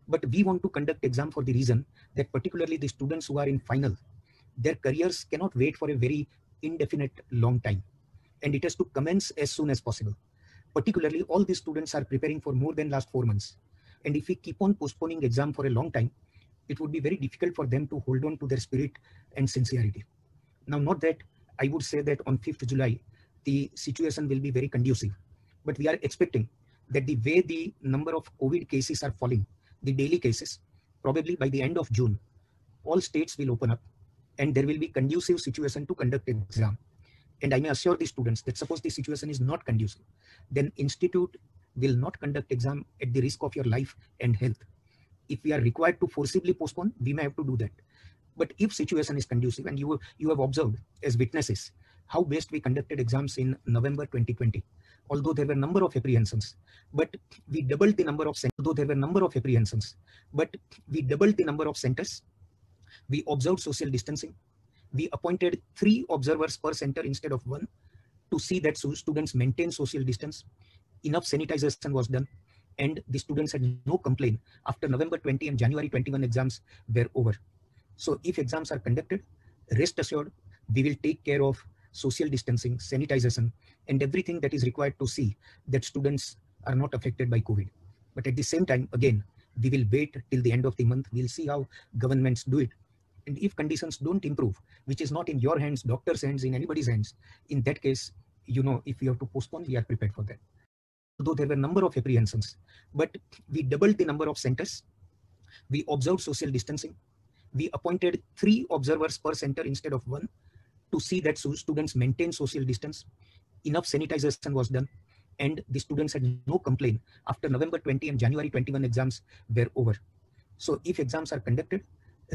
But we want to conduct exam for the reason that particularly the students who are in final, their careers cannot wait for a very indefinite long time, and it has to commence as soon as possible. Particularly, all these students are preparing for more than last 4 months, and if we keep on postponing exam for a long time, it would be very difficult for them to hold on to their spirit and sincerity. Now, not that I would say that on 5th July, the situation will be very conducive, but we are expecting that the way the number of COVID cases are falling, the daily cases, probably by the end of June, all states will open up and there will be conducive situation to conduct exam. And I may assure the students that suppose the situation is not conducive, then institute will not conduct exam at the risk of your life and health. If we are required to forcibly postpone, we may have to do that. But if situation is conducive, and you have observed as witnesses how best we conducted exams in November 2020, although there were number of apprehensions, but we doubled the number of centers, we observed social distancing, we appointed 3 observers per center instead of 1 to see that students maintain social distance, enough sanitization was done, and the students had no complaint after November 20 and January 21 exams were over. So if exams are conducted, rest assured, we will take care of social distancing, sanitization, and everything that is required to see that students are not affected by COVID. But at the same time, again, we will wait till the end of the month. We'll see how governments do it. And if conditions don't improve, which is not in your hands, doctor's hands, in anybody's hands, in that case, if we have to postpone, we are prepared for that. Although there were a number of apprehensions, but we doubled the number of centers, we observed social distancing, we appointed 3 observers per center instead of 1 to see that students maintain social distance, enough sanitization was done, and the students had no complaint after November 20 and January 21 exams were over. So if exams are conducted,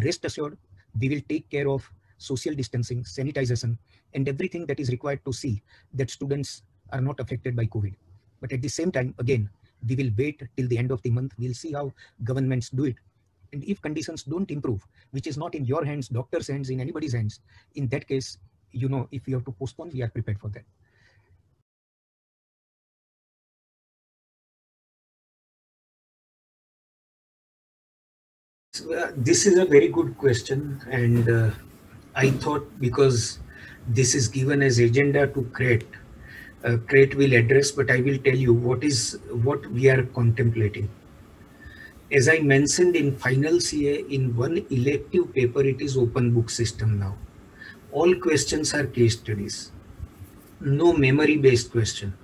rest assured, we will take care of social distancing, sanitization, and everything that is required to see that students are not affected by COVID. But at the same time, again, we will wait till the end of the month. We'll see how governments do it. And if conditions don't improve, which is not in your hands, doctor's hands, in anybody's hands, in that case, if we have to postpone, we are prepared for that. This is a very good question, and I thought because this is given as agenda to CREAT will address, but I will tell you what we are contemplating. As I mentioned in final CA, in one elective paper, it is open book system now. All questions are case studies, no memory based question.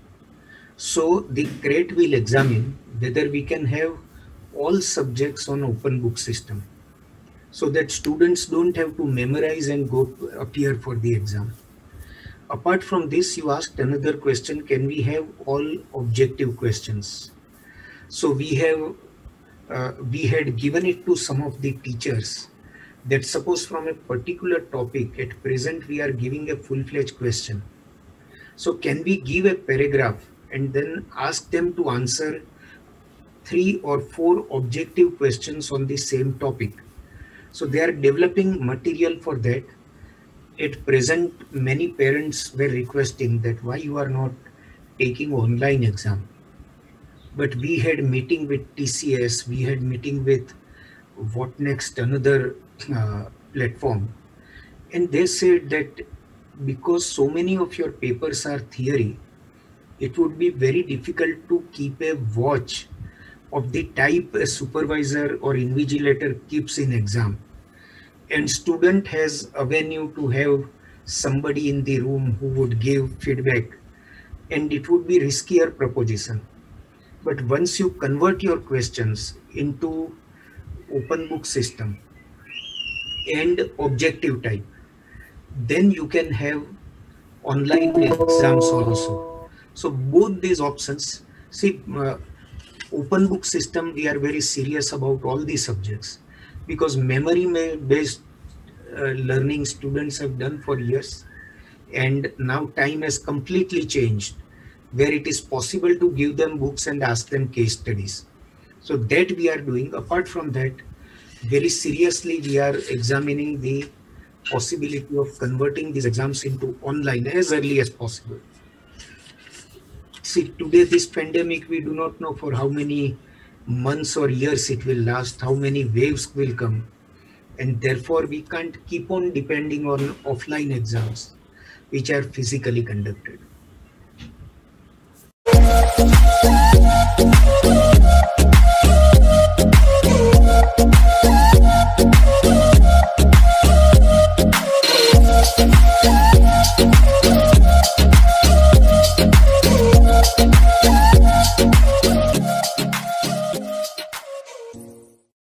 So the CREAT will examine whether we can have all subjects on open book system so that students don't have to memorize and go appear for the exam. Apart from this, you asked another question, can we have all objective questions? So we had given it to some of the teachers that suppose from a particular topic at present we are giving a full-fledged question. So can we give a paragraph and then ask them to answer 3 or 4 objective questions on the same topic? So they are developing material for that. At present, many parents were requesting that why you are not taking online exam. But we had meeting with TCS, we had meeting with What Next, another platform. And they said that because so many of your papers are theory, it would be very difficult to keep a watch of the type a supervisor or invigilator keeps in exam. And student has avenue to have somebody in the room who would give feedback, and it would be riskier proposition. But once you convert your questions into open book system and objective type, then you can have online exams also. So both these options, see, open book system, we are very serious about all these subjects because memory based learning students have done for years, and now time has completely changed where it is possible to give them books and ask them case studies. So that we are doing. Apart from that, very seriously we are examining the possibility of converting these exams into online as early as possible. See, today this pandemic, we do not know for how many months or years it will last, how many waves will come, and therefore we can't keep on depending on offline exams which are physically conducted.